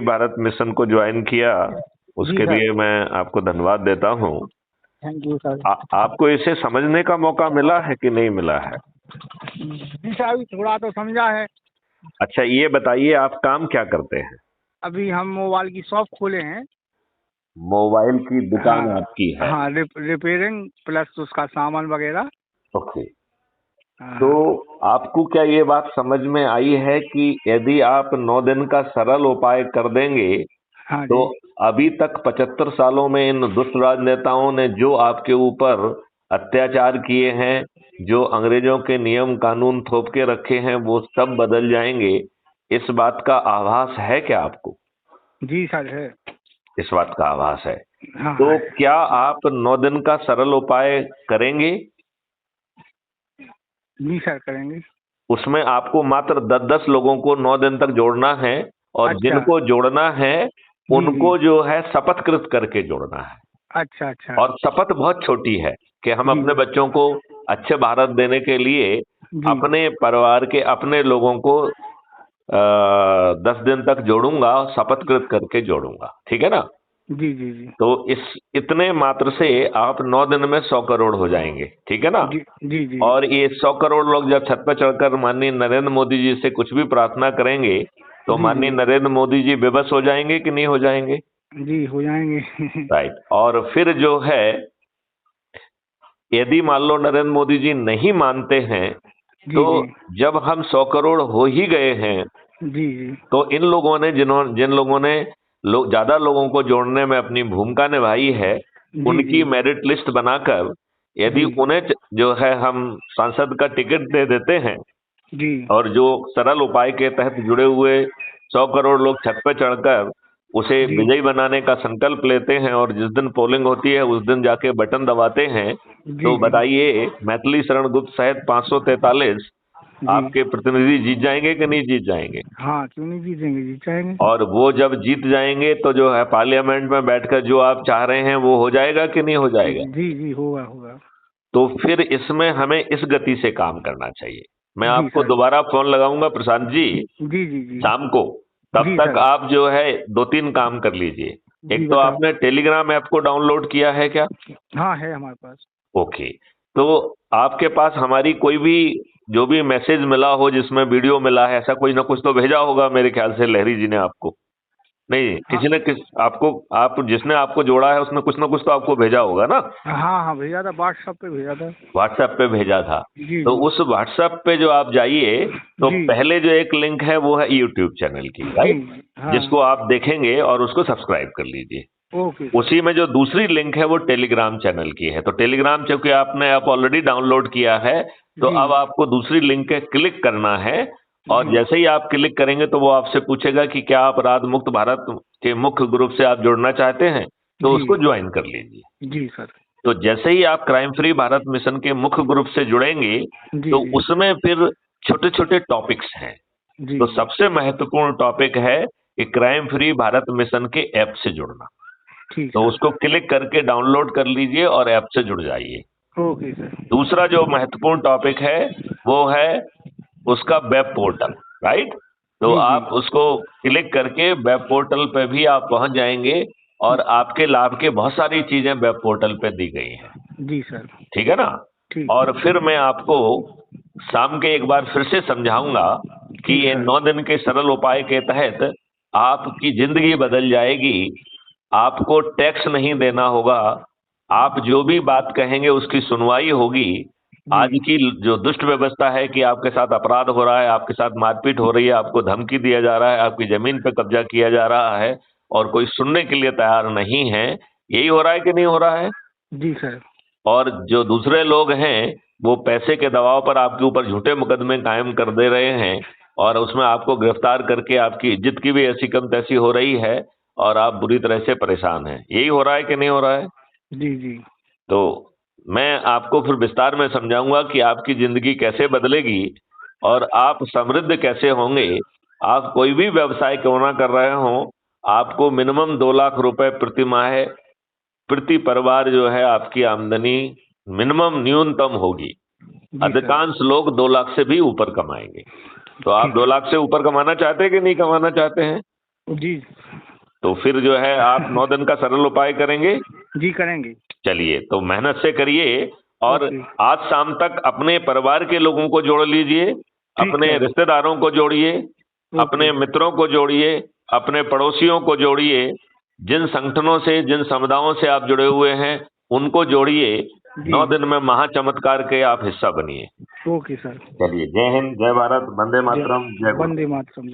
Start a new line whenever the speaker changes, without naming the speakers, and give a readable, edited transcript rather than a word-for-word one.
Bharat mission को join किया, उसके लिए मैं आपको धन्यवाद देता हूँ।
Thank you sir.
आपको इसे समझने का मौका मिला है कि नहीं मिला है?
जी सर, अभी थोड़ा तो समझा है।
अच्छा, ये बताइए आप काम क्या करते हैं?
अभी हम मोबाइल की शॉप खोले हैं।
मोबाइल की दुकान
हाँ,
आपकी है?
हाँ, रिपेयरिंग प्लस उसका सामान वगैरह।
ओके। तो आपको क्या ये बात समझ में आई है कि यदि आप 9 दिन का सरल उपाय कर देंगे
हाँ
तो
जी,
अभी तक 75 सालों में इन दुष्ट राजनेताओं ने जो आपके ऊपर अत्याचार किए हैं, जो अंग्रेजों के नियम कानून थोप के रखे हैं, वो सब बदल जाएंगे? इस बात का आभास है क्या आपको?
जी सर है।
इस बात का आभास है।
हाँ
तो
है।
क्या आप 9 दिन का सरल उपाय करेंगे?
जी सर करेंगे।
उसमें आपको मात्र 10-10 लोगों को 9 दिन तक जोड़ना है, और
अच्छा।
जिनको जोड़ना है
जी जी।
उनको जो है शपथकृत करके जोड़ना है।
अच्छा अच्छा।
और शपथ बहुत छोटी है कि हम
जी
अपने बच्चों को अच्छे भारत देने के लिए
जी।
अपने परिवार के अपने लोगों को 10 दिन तक जोड़ूंगा, शपथकृत करके जोड़ूंगा। ठीक है ना?
जी जी जी।
तो इस इतने मात्र से आप 9 दिन में 100 करोड़ हो जाएंगे। ठीक है ना?
जी जी जी।
और ये 100 करोड़ लोग जब छत पर चढ़कर माननीय नरेंद्र मोदी जी से कुछ भी प्रार्थना करेंगे तो
जी
माननीय
जी।
नरेंद्र मोदी जी बेबस हो जाएंगे कि नहीं हो जाएंगे?
जी हो जाएंगे।
राइट। और फिर जो है, यदि मान लो नरेंद्र मोदी जी नहीं मानते हैं,
जी
तो
जी।
जब हम 100 करोड़ हो ही गए हैं
जी जी।
तो इन लोगों ने जिन लोगों ने ज्यादा लोगों को जोड़ने में अपनी भूमिका निभाई है,
जी
उनकी
जी।
मेरिट लिस्ट बनाकर यदि
जी
उन्हें जो है हम सांसद का टिकट दे देते हैं,
जी।
और जो सरल उपाय के तहत जुड़े हुए 100 करोड़ लोग छत पर चढ़कर उसे
जी
विजयी बनाने का संकल्प लेते हैं और जिस दिन पोलिंग होती है उस दिन जाके बटन दबाते हैं,
जी।
तो
जी
बताइए मैथिली शरण गुप्त सहित 543
जी।
आपके प्रतिनिधि जीत जाएंगे कि नहीं जीत जाएंगे?
हाँ, क्यों नहीं जीतेंगे, जीत जाएंगे।
और वो जब जीत जाएंगे तो जो है पार्लियामेंट में बैठकर जो आप चाह रहे हैं वो हो जाएगा कि नहीं हो जाएगा?
जी जी होगा होगा।
तो फिर इसमें हमें इस गति से काम करना चाहिए। मैं
जी
आपको
सर।
दोबारा फोन लगाऊंगा प्रशांत जी,
जी जी जी।
शाम को। तब
जी
तक
सर।
आप जो है 2-3 काम कर लीजिए।
जी
एक तो
बताओ।
आपने टेलीग्राम ऐप को डाउनलोड किया है क्या?
हाँ है हमारे पास।
ओके। तो आपके पास हमारी कोई भी जो भी मैसेज मिला हो जिसमें वीडियो मिला है, ऐसा कोई ना कुछ तो भेजा होगा मेरे ख्याल से लहरी जी ने आपको। नहीं,
हाँ
किसी ने आपको, आप जिसने आपको जोड़ा है उसने कुछ ना कुछ तो आपको भेजा होगा ना?
हाँ हाँ भेजा था, व्हाट्सएप पे भेजा था।
व्हाट्सएप पे भेजा था।
जी
तो
जी।
उस व्हाट्सएप पे जो आप जाइए, तो
जी
पहले जो एक लिंक है वो है यूट्यूब चैनल की,
जी।
राइट?
हाँ।
जिसको आप देखेंगे और उसको सब्सक्राइब कर लीजिए।
Okay sir.
उसी में जो दूसरी लिंक है वो टेलीग्राम चैनल की है। तो टेलीग्राम चूंकि आपने ऐप ऑलरेडी डाउनलोड किया है, तो
जी
अब आपको दूसरी लिंक पे क्लिक करना है। और
जी
जैसे ही आप क्लिक करेंगे तो वो आपसे पूछेगा कि क्या आप अपराध मुक्त भारत के मुख्य ग्रुप से आप जुड़ना चाहते हैं, तो
जी।
उसको ज्वाइन कर लीजिए।
जी सर।
तो जैसे ही आप क्राइम फ्री भारत मिशन के मुख्य ग्रुप से जुड़ेंगे,
जी
तो
जी।
उसमें फिर छोटे छोटे टॉपिक्स हैं।
जी
तो
जी।
सबसे महत्वपूर्ण टॉपिक है कि क्राइम फ्री भारत मिशन के ऐप से जुड़ना।
ठीक
तो
सर।
उसको क्लिक करके डाउनलोड कर लीजिए और ऐप से जुड़ जाइए।
Okay sir.
दूसरा जो महत्वपूर्ण टॉपिक है वो है उसका वेब पोर्टल, राइट? तो
जी जी।
आप उसको क्लिक करके वेब पोर्टल पे भी आप पहुंच जाएंगे, और आपके लाभ के बहुत सारी चीजें वेब पोर्टल पे दी गई हैं।
जी सर।
ठीक है ना?
ठीक।
और फिर मैं आपको शाम के एक बार फिर से समझाऊंगा कि
ठीक
ये
सर।
9 दिन के सरल उपाय के तहत आपकी जिंदगी बदल जाएगी। आपको टैक्स नहीं देना होगा। आप जो भी बात कहेंगे उसकी सुनवाई होगी।
जी
आज की जो दुष्ट व्यवस्था है कि आपके साथ अपराध हो रहा है, आपके साथ मारपीट हो रही है, आपको धमकी दिया जा रहा है, आपकी जमीन पर कब्जा किया जा रहा है, और कोई सुनने के लिए तैयार नहीं है। यही हो रहा है कि नहीं हो रहा है?
जी सर।
और जो दूसरे लोग हैं वो पैसे के दबाव पर आपके ऊपर झूठे मुकदमे कायम कर दे रहे हैं, और उसमें आपको गिरफ्तार करके आपकी इज्जत की भी ऐसी कम तैसी हो रही है, और आप बुरी तरह से परेशान हैं। यही हो रहा है कि नहीं हो रहा है?
जी जी।
तो मैं आपको फिर विस्तार में समझाऊंगा कि आपकी जिंदगी कैसे बदलेगी और आप समृद्ध कैसे होंगे। आप कोई भी व्यवसाय क्यों ना कर रहे हो, आपको मिनिमम 2 लाख रुपए प्रति माह, प्रति परिवार जो है आपकी आमदनी मिनिमम न्यूनतम होगी।
जी सर।
अधिकांश लोग 2 लाख से भी ऊपर कमाएंगे। तो आप
ठीक
2
है।
लाख से ऊपर कमाना चाहते हैं कि नहीं कमाना चाहते हैं?
जी
तो फिर जो है आप 9 दिन का सरल उपाय करेंगे।
जी करेंगे।
चलिए, तो मेहनत से करिए और
ओके।
आज शाम तक अपने परिवार के लोगों को जोड़ लीजिए,
ठीक
अपने
है।
रिश्तेदारों को जोड़िए,
ओके।
अपने मित्रों को जोड़िए, अपने पड़ोसियों को जोड़िए, जिन संगठनों से, जिन समुदायों से आप जुड़े हुए हैं उनको जोड़िए।
जी
9 दिन में महाचमत्कार के आप हिस्सा बनिए।
Okay sir.
चलिए, जय हिंद, जय भारत, वंदे
जय
मातरम, जय गुरु।
वंदे मातरम।